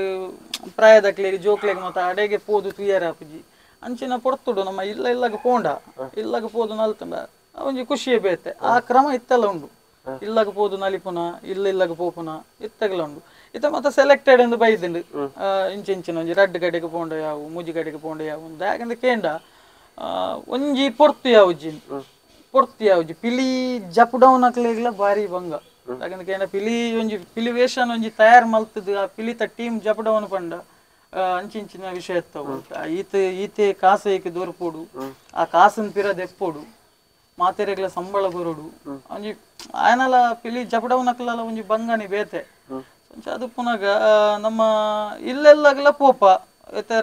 ಪ್ರಾಯದ ಕ್ಲೇರಿ ಜೋಕ್ಲೆಗ್ ಮಾತ ಅಡೆಗೆ ಪೋದು ತುಯ್ಯಾರ ಆಪುಜಿ ಅಂಚಿನ ಪೊರ್ತುಡು ನಮ್ಮ ಇಲ್ಲಗ ಪೋಂಡ ಇಲ್ಲಗ ಪೋದು ನಲ್ತಂಡ ಒಂಜಿ ಖುಷಿಯೇ ಬೇತೆ. ಆ ಕ್ರಮ ಇತ್ತೆಲ್ಲ ಉಂಡು. ಇಲ್ಲಗ ಪೋದು ನಲಿಪುನ ಇಲ್ಲಗ ಪೋಪುನ ಇತ್ತಗಲ ಉಂಡು. ಇತ್ತ ಮತ್ತೆ ಸೆಲೆಕ್ಟೆಡ್ ಎಂದು ಬೈದಿಂಡು ಇಂಚಿನ ಒಂಜಿ ರಡ್ಡ್ ಕಡೆಗೆ ಪೋಂಡ ಯಾವು ಮುಜಿ ಕಡೆಗೆ ಪೋಂಡ ಯಾವು ಅಂತ. ಯಾಕಂದ್ರೆ ಕೇಂಡ ಒಂಜಿ ಪೊರ್ತು ಯಾವುಜಿ ಪಿಲಿ ಜಪ್ ಡೌನ್ ಹಾಕ್ಲಿಲ್ಲ ಬಾರಿ ಭಂಗ. ಯಾಕಂದ್ರೆ ಕೇಂಡ ಪಿಲಿ ವೇಷನ್ ಒಂಜಿ ತಯಾರು ಮಲ್ತದ ಆ ಪಿಲಿತ ಟೀಮ್ ಜಪ್ ಡೌನ್ ಪಂಡ ಅಂಚಿನ ವಿಷಯ ಇತ್ತವು. ಈತೆ ಕಾಸೈಕೆ ದೊರಪೋಡು ಆ ಕಾಸನ್ ಪಿರದ ಎಪ್ಪೋಡು ಮಾತೆರೆಗ್ಲ ಸಂಬಳ ಬರೋಡು ಒಂಜಿ ಆಯನಲ ಪಿಲಿ ಜಪ್ ಡೌನ್ ಹಾಕ್ಲಲ್ಲ ಒಂಜಿ ಭಂಗನಿ ಬೇತೆ. ಅದು ಪುನಗ ನಮ್ಮ ಇಲ್ಲೆಲ್ಲಾಗಲ ಪೋಪ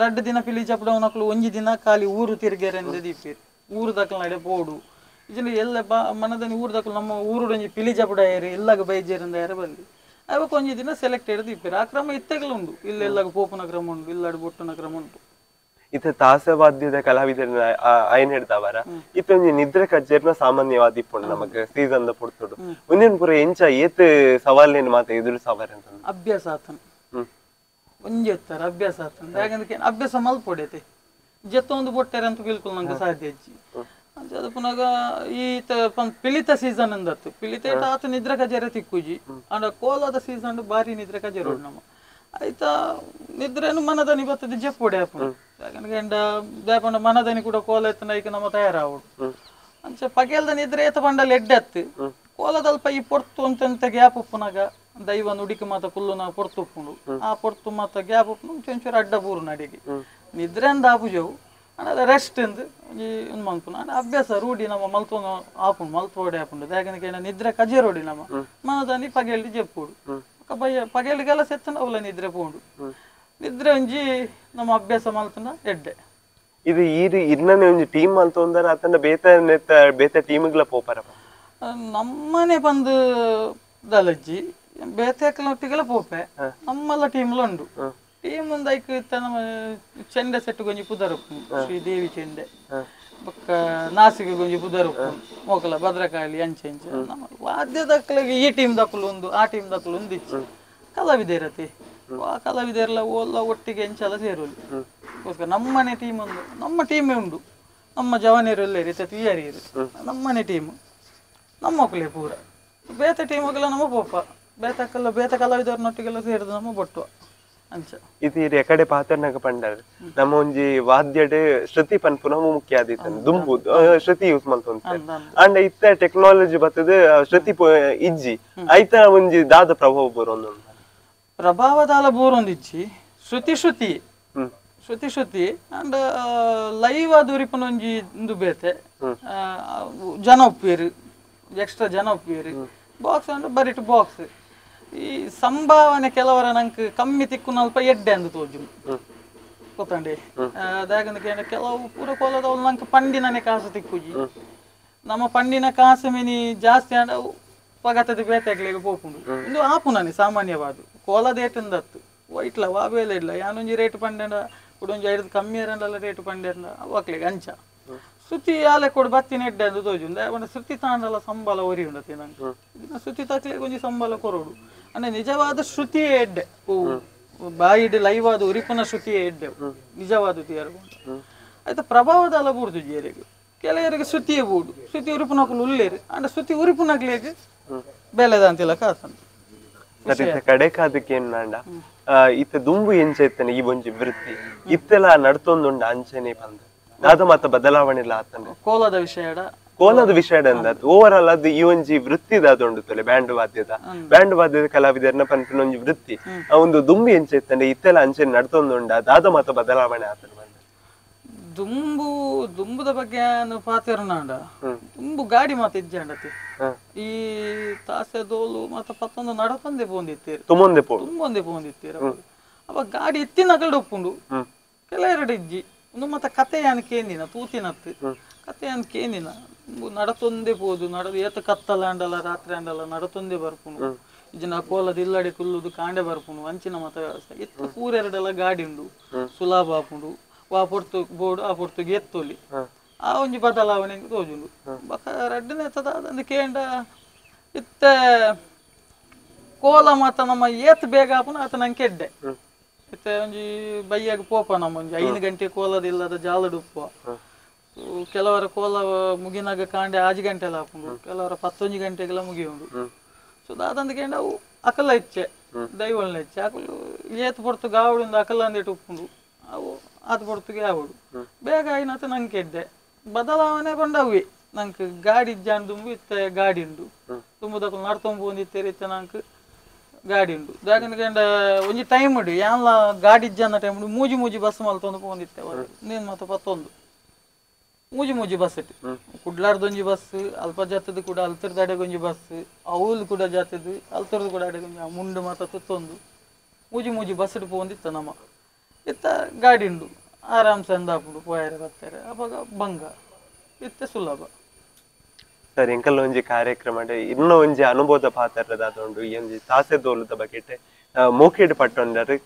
ರಡ್ಡ್ ದಿನ ಪಿಲಿ ಜಪ್ ಡೌನ್ ಹಾಕ್ಲು ಒಂಜಿ ದಿನ ಖಾಲಿ ಊರು ತಿರ್ಗೇರೆಂದು ದೀಪೇರಿ ಊರು ದಕ್ಲ ನಡೆ ಪೋಡು ಇಜಲ್ಲಿ ಎಲ್ಲ ಮನದನಿ ಊರು ದಕ್ಲು ನಮ್ಮ ಊರು ಒಂಜಿ ಪಿಲಿ ಜಪಡ ಏರಿ ಎಲ್ಲಾಗ ಬೈಜೇರಿಂದ ಯಾರ ಬಲ್ಲಿ ಅವಕ್ಕೆ ಒಂಜಿ ದಿನ ಸೆಲೆಕ್ಟೆಡ್ ದೀಪೇರಿ. ಆ ಕ್ರಮ ಇತ್ತೆಗಲ ಉಂಡು. ಇಲ್ಲೆಲ್ಲಾಗ ಪೋಪುನ ಕ್ರಮ ಉಂಟು ಇಲ್ಲಾಡು ಬೊಟ್ಟುನ ಕ್ರಮ ಉಂಟು. ಇತ್ತ ತಾಸವಾದ್ಯದ ಕಲಾವಿದರ ಆಯ್ನ ಹಿಡ್ದವರ ಇತ್ತ ಒಂಜಿ ನಿದ್ರೆ ಕಜ್ಜೆರ್ನ ಸಾಮಾನ್ಯವಾದ ಇಪ್ಪುಂಡು ನಮಕ್ ಸೀಸನ್ ದ ಪೊರ್ತುಡು ಒಂದೇನ್ ಪೂರ ಎಂಚ ಏತ್ ಸವಾಲಿನ ಮಾತ ಎದುರು ಸವಾರ ಅಂತ ಅಭ್ಯಾಸ ಆತನ ಒಂಜಿ ಎತ್ತರ ಅಭ್ಯಾಸ ಆತನ. ಯಾಕಂದ್ರೆ ಅಭ್ಯಾಸ ಮಲ್ಪೊಡೈತೆ ಜೆತ್ತೊಂದು ಬೊಟ್ಟೆರೆ ಅಂತ ಬಿಲ್ಕುಲ್ ನಂಗೆ ಸಾಧ್ಯ ಅಜ್ಜಿ ಅದು ಪುನಗ ಈತ ಪಿಲಿತ ಸೀಸನ್ ಅಂದತ್ತು ಪಿಲಿತ ಆತ ನಿದ್ರೆ ಕಜೇರ ತಿಕ್ಕುಜಿ ಅಂಡ ಕೋಲದ ಸೀಸನ್ ಬಾರಿ ನಿದ್ರೆ ಕಜೇರೋಡು ನಮ್ಮ ಆಯ್ತಾ ನಿದ್ರೆನು ಮನದನಿ ಬರ್ತದೆ ಜಪ್ಪೊಡೆ ಆಪುಂಡು. ಯಾಕಂದ್ರೆ ದೇಪಂಡ ಮನದನಿ ಕೂಡ ಕೋಲ ಎತ್ತನ ಈಗ ನಮ್ಮ ತಯಾರಾವುಡು ಅಂಚ ಪಗೆಲ್ದ ನಿದ್ರೆ ಏತ ಪಂಡಲ್ಲಿ ಎಡ್ಡೆತ್ತು ಕೋಲದಲ್ಪ ಈ ಪೊರ್ತು ಅಂತ ಗ್ಯಾಪ್ ಉಪ್ಪುನಾಗ ದೈವ ನುಡಿಕೆ ಮಾತ ಕುಲ್ಲು ನಾವು ಪೊರ್ತು ಉಪ್ಪುಂಡು ಆ ಪೊರ್ತು ಮಾತ ಗ್ಯಾಪ್ ಉಪ್ಪು ಚೊಂಚೂರು ಅಡ್ಡ ಬೂರು ನಡಿಗೆ ನಿದ್ರೆ ಅಂದ ಆಪುಜವು ಅಣ್ಣ ರೆಸ್ಟ್ ಎಂದು ಒಂದು ಮಲ್ಪುನ ಅಭ್ಯಾಸ ರೂಢಿ ನಮ್ಮ ಮಲ್ಪೋನು ಆಪುಂಡು ಮಲ್ಪೋಡೆ ಆಪುಂಡು. ಯಾಕಂದ್ರೆ ನಿದ್ರೆ ಕಜೇರೋಡಿ ನಮ್ಮ ಮನದನಿ ಪಗೆಲ್ಡಿ ಜಪ್ಪುಡು ಪಗೆಲ್ಗೆಲ್ಲ ಸೆತ್ತನ ಅವಲ ನಿದ್ರೆ ಪೋಂಡು ನಿದ್ರೆ ಒಂಜಿ ನಮ್ಮ ಅಭ್ಯಾಸ ಮಲ್ತನ ಎಡ್ಡೆ ಇದು ಇನ್ನನೇ ಒಂಜಿ ಟೀಮ್ ಮಲ್ತೊಂದರ ಅತನ ಬೇತೆ ಟೀಮ್ಗಳ ಪೋಪರ ನಮ್ಮನೆ ಬಂದು ದಲಜ್ಜಿ ಬೇತೆಕ್ಲೊಟ್ಟಿಗೆಲ್ಲ ಪೋಪೆ ನಮ್ಮೆಲ್ಲ ಟೀಮ್ಲ ಉಂಡು. ಟೀಮ್ ಒಂದು ಐಕ್ ನಮ್ಮ ಚೆಂಡೆ ಸೆಟ್ ಗೊಂಜಿ ಪುದರಪ್ಪು ಶ್ರೀದೇವಿ ಚೆಂಡೆ ಬೊಕ್ಕ ನಾಸಿಗೆ ಗೊಂಜಿ ಪುದರಪ್ಪು ಮೋಕಲ ಭದ್ರಕಾಳಿ ಅಂಚೆ ಅಂಚೆ ನಮ್ಮ ವಾದ್ಯದಕ್ಲಿಗೆ ಈ ಟೀಮ್ ದಕ್ಕಲು ಒಂದು ಆ ಟೀಮ್ ದಕ್ಕಲು ಒಂದು ಇಚ್ಚು ಕಲಾವಿದೇರತಿ ಆ ಕಲಾವಿದರೆಲ್ಲ ಎಲ್ಲ ಒಟ್ಟಿಗೆ ಎಂಚೆಲ್ಲ ಸೇರೋದು ಅದಕ್ಕೋಸ್ಕರ ನಮ್ಮನೆ ಟೀಮ್ ಒಂದು ನಮ್ಮ ಟೀಮೇ ಉಂಡು. ನಮ್ಮ ಜವಾನಿಯರು ಎಲ್ಲ ರೀತಿ ತುಯ್ಯಾರಿಯರು ನಮ್ಮನೆ ಟೀಮ್ ನಮ್ಮ ಮಕ್ಕಳೇ ಪೂರ ಬೇತೆ ಟೀಮ್ಗೆಲ್ಲ ನಮ್ಮ ಪೋಪ ಬೇತೆ ಕಲಾವಿದರನೊಟ್ಟಿಗೆಲ್ಲ ಸೇರಿದು ನಮ್ಮ ಬೊಟ್ಟು ಅಂಚ ಇದು ಎಕಡೆ ಪಾತ್ರನಾಗ ಪಂಡರ್ ನಮ್ಮ ಒಂಜಿ ವಾದ್ಯಡ್ ಶ್ರುತಿ ಪನ್ಪುನ ಮುಖ್ಯ ಆದಿತ್ತ ದುಂಬು ಶ್ರುತಿ ಯೂಸ್ ಮಲ್ತೊಂದು ಅಂಡ್ ಇತ್ತ ಟೆಕ್ನಾಲಜಿ ಬತ್ತದ ಶ್ರುತಿ ಇಜ್ಜಿ ಐತ ಒಂಜಿ ದಾದ ಪ್ರಭಾವ ಬರೋದು ಪ್ರಭಾವದಾಲ ಬೋರೊಂದಿಜ್ಜಿ ಶ್ರುತಿ ಅಂಡ್ ಲೈವ್ ಆದೂರಿಪನ ಒಂಜಿ ಇಂದು ಬೇತೆ ಜನ ಒಪ್ಪಿಯರು ಎಕ್ಸ್ಟ್ರಾ ಜನ ಒಪ್ಪಿಯರು ಬಾಕ್ಸ್ ಅಂಡ್ ಬರಿಟ್ ಬಾಕ್ಸ್ ಈ ಸಂಭಾವನೆ ಕೆಲವರ ನಂಗೆ ಕಮ್ಮಿ ತಿಕ್ಕು ನಲ್ಪ ಎಡ್ಡೆ ಅಂದು ತೋಜು ಗೊತ್ತಂಡಿ ಅದಾಗಂದ್ರೆ ಕೆಲವು ಪೂರ ಕೋಲದವ್ರು ನಂಗೆ ಪಂಡಿನನೆ ಕಾಸು ತಿಕ್ಕುಜಿ ನಮ್ಮ ಪಂಡಿನ ಕಾಸು ಮಿನಿ ಜಾಸ್ತಿ ಅಂಡ ಪಗತದ ಬೇತೆಗ್ಲಿಗೆ ಪೋಪುಂಡು ಇಂದು ಆಪುನನೆ ಸಾಮಾನ್ಯವಾದ ಕೋಲದ ಏಟಂದತ್ತು ವೈಟ್ಲ ವಾಬೇಲ ಇಲ್ಲ ಯಾನೊಂಜಿ ರೇಟ್ ಪಂಡೆಂಡ ಕುಡೊಂಜಿ ಐದು ಕಮ್ಮಿ ಇರಂಡಲ್ಲ ರೇಟ್ ಪಂಡೆಂಡ ಅವಕ್ಲಿಗೆ ಅಂಚ ಶ್ರುತಿ ಆಲೆ ಕೊಡು ಬತ್ತಿನ ಎಡ್ಡೆ ಅಂದು ತೋಜು ಶ್ರುತಿ ತಾಂಡಲ್ಲ ಸಂಬಳ ಒರಿ ಉಂಡತಿ ನಂಗೆ ಶ್ರುತಿ ತಕ್ಲಿಗೆ ಒಂಜಿ ಸಂಬಳ ಕೊರೋಡು ಅಂದ್ರೆ ನಿಜವಾದ ಶ್ರುತಿಯೇ ಎಡ್ಡೆ ಬಾಯಿಡ್ ಲೈವ್ ಆದ ಉರಿಪನ ಶ್ರುತಿಯೇ ಎಡ್ಡೆ ನಿಜವಾದ ತೀರ್ಕೊಂಡು ಆಯ್ತಾ ಪ್ರಭಾವದ ಅಲ್ಲ ಬೂರ್ದು ಜೇರಿಗೆ ಕೆಲವರಿಗೆ ಶ್ರುತಿಯೇ ಬೂಡು ಶ್ರುತಿ ಉರಿಪುನಕಲು ಉಳ್ಳೇರಿ ಅಂದ್ರೆ ಶ್ರುತಿ ಉರಿಪುನಗ್ಲಿಗೆ ಬೆಲೆದ ಅಂತಿಲ್ಲ ಕಾಸಂತ ಕಡೆ ಕಾದಕ್ಕೆ ಏನ್ ನಾಂಡ ಇತ್ತ ದುಂಬು ಎಂಚೆತ್ತನೆ ಈ ಒಂಜಿ ವೃತ್ತಿ ಇತ್ತೆಲ್ಲ ನಡ್ತೊಂದುಂಡ ಅಂಚನೆ ಬಂದ ಅದ ಮತ್ತ ಬದಲಾವಣೆ ಇಲ್ಲ ಆತನ ಕೋಲದ ವಿಷಯ ಓವರ್ ಆಲ್ ಅದು ಈ ಒಂಜಿ ವೃತ್ತಿದ ಅದೊಂಡು ತೊಲೆ ಬ್ಯಾಂಡ್ ವಾದ್ಯದ ಕಲಾವಿದರನ್ನ ಪನ್ಪಿನ ಒಂಜಿ ವೃತ್ತಿ ಒಂದು ದುಂಬು ಎಂಚೆತ್ತಂಡೆ ಇತ್ತೆಲ್ಲ ಅಂಚನೆ ನಡ್ತೊಂದುಂಡ ಅದಾದ ಮತ್ತ ಬದಲಾವಣೆ ಆತನ ಬಂದ ದುಂಬುದ ಬಗ್ಗೆ ಪಾತಿರ್ನಾಂಡ ದುಂಬು ಗಾಡಿ ಮಾತ ಇಜ್ಜಂಡತಿ ಈ ತಾಸೆ ದೋಲು ಮತ್ತ ಪತ್ತೊಂದು ನಡತೊಂದೆ ಪೋಂದಿತ್ತೀರಿ ತುಂಬೊಂದೆ ಪೋಂದಿತ್ತೀರ ಅವ ಗಾಡಿ ಎತ್ತಿನ ಕಲ್ಡು ಒಪ್ಪುಂಡು ಕೆಲವೆರಡು ಇಜ್ಜಿ ಒಂದು ಮತ್ತ ಕಥೆಯಾನ ಕೇಂದಿನ ತೂತಿನತ್ತು ಕಥೆಯಾನ ಕೇಂದಿನ ನಡತೊಂದೆ ಪೋದು ನಡದು ಏತ ಕತ್ತಲ ಅಂಡಲ ರಾತ್ರಿ ಅಂಡಲ ನಡತೊಂದೆ ಬರ್ಪುಂಡು ಇಜ್ಜಿನ ಕೋಲದ ಇಲ್ಲಡೆ ಕುಲ್ಲುದು ಕಾಂಡೆ ಬರ್ಪುಂಡು ಅಂಚಿನ ಮತ ವ್ಯವಸ್ಥೆ ಇತ್ತು ಪೂರೆರಡೆಲ್ಲ ಗಾಡಿ ಉಂಡು ಸುಲಭ ಆಪುಂಡು ವಾ ಪೊರ್ತು ಬೋರ್ಡು ಆ ಪೊರ್ತುಗೆ ಎತ್ತೊಲಿ ಆ ಒಂಜಿ ಬದಲಾವಣೆ ತೋಜುಂಡು ಬಕ ರಡ್ಡನೆ ತದ ಕೇಂಡ ಇತ್ತ ಕೋಲ ಮಾತ ನಮ್ಮ ಏತ್ ಬೇಗ ಆಪುನ ಆತ ನಂಗೆ ಕೆಡ್ಡೆ ಇತ್ತ ಒಂಜಿ ಬೈಯಾಗ ಪೋಪ ನಮ್ಮ ಒಂಜಿ 5 ಗಂಟೆ ಕೋಲದಿಲ್ಲದ ಜಾಲಡುಪ್ಪ ಕೆಲವರ ಕೋಲ ಮುಗಿನಾಗ ಕಾಂಡೆ 6 ಗಂಟೆಲ್ಲ ಆಪುಂಡು ಕೆಲವರ 11 ಗಂಟೆಗೆಲ್ಲ ಮುಗಿಯುಂಡು ಸೊ ದಾದಂದ ಕೇಂಡ ಅವು ಅಕಲ ಇಚ್ಚೆ ದೈವಲ್ನ ಇಚ್ಚೆ ಅಕಲು ಏತ್ ಪೊರ್ತು ಗಾವಡಿಂದ ಅಕಲ ಅಂದಿಟ್ಟು ಉಪ್ಪುಂಡು ಅವು ಅದು ಪೊರ್ತುಗೆ ಆವಡು ಬೇಗ ಆಯ್ನತ ನಂಗೆ ಕೆಡ್ಡೆ ಬದಲಾವಣೆ ಬಂದವಿ ನಂಗೆ ಗಾಡಿ ಇಜ್ಜಾಂಡು ದುಂಬು ಇತ್ತೆ ಗಾಡಿ ಉಂಡು ತುಂಬುದಕ್ಕೆ ನಡ್ತೊಂಬ ಬಂದಿತ್ತೇರಿ ಇತ್ತೆ ನಂಗೆ ಗಾಡಿ ಉಂಡು ದಾಗಂಡ ಒಂಜಿ ಟೈಮ್ ಉಂಡು ಯಾನ್ಲ ಗಾಡಿ ಇಜ್ಜಾನ ಟೈಮ್ ಉಂಡು ಮೂಜಿ ಬಸ್ ಮಲ್ತೊಂದು ಬಂದಿತ್ತೆ ನೀನು ಮತ್ತೆ ಪತ್ತೊಂದು ಮೂಜಿ ಬಸ್ ಇಟ್ಟು ಕುಡ್ಲಾರ್ದೊಂಜಿ ಬಸ್ ಅಲ್ಪ ಜಾತದ ಕೂಡ ಅಲ್ತರದ ಅಡೆಗೊಂಜಿ ಬಸ್ ಅವಲ್ ಕೂಡ ಜಾತದು ಅಲ್ತರದ ಕೂಡ ಅಡೆಗೊಂಜಿ ಮುಂಡು ಮಾತ ತುತ್ತೊಂದು ಮೂಜಿ ಬಸ್ ಇಟ್ಟು ಬಂದಿತ್ತ ನಮ್ಮ ಇತ್ತ ಗಾಡಿ ಉಂಡು ಆರಾಮ್ಸೆ ಅಂದಾಪುಡು ಪೋಯಾರೆ ಬರ್ತಾರೆ ಅವಾಗ ಬಂಗ ಇತ್ತೆ ಸುಲಭ ಸರಿ ಎಂಕಲ್ ಒಂಜಿ ಕಾರ್ಯಕ್ರಮ ಇನ್ನೂ ಒಂಜಿ ಅನುಭವದ ಪಾತ್ರದ ಅದೊಂದು ಈ ಒಂಜಿ ತಾಸೆ ದೋಲದ ಬಗ್ಗೆ ಮೋಕೆಡ್ ಪಟ್ಟೊಂಡರು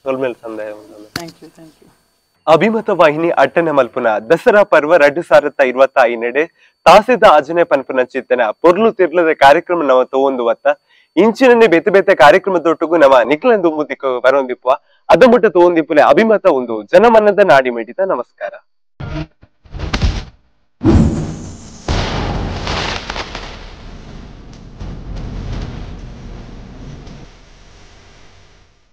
ಸೊಲ್ಮೇಲ್ ಸಂದೇಹ ಥ್ಯಾಂಕ್ ಯು ಅಭಿಮತ ವಾಹಿನಿ ಅಟ್ಟನೆ ಮಲ್ಪುನ ದಸರಾ ಪರ್ವ 2025 ತಾಸೆದ ಆಜನೆ ಪನ್ಪುನ ಚಿತ್ತನ ಪೊರ್ಲು ತಿರ್ಲದ ಕಾರ್ಯಕ್ರಮ ನವ ತಗೊಂಡುವತ್ತ ಇಂಚಿನನ್ನೇ ಬೇತೆ ಕಾರ್ಯಕ್ರಮದೊಟ್ಟಿಗೂ ನವ ನಿಖಿಲ ದುಂಬುದಿಕ್ಕ ಬರೋಂದಿಪ್ಪುವ ಅದ ಮುಟ್ಟ ತಗೊಂದಿಪ್ಪುಲೆ ಅಭಿಮತ ಒಂದು ಜನಮನದ ನಾಡಿ ಮಿಡಿತ ನಮಸ್ಕಾರ.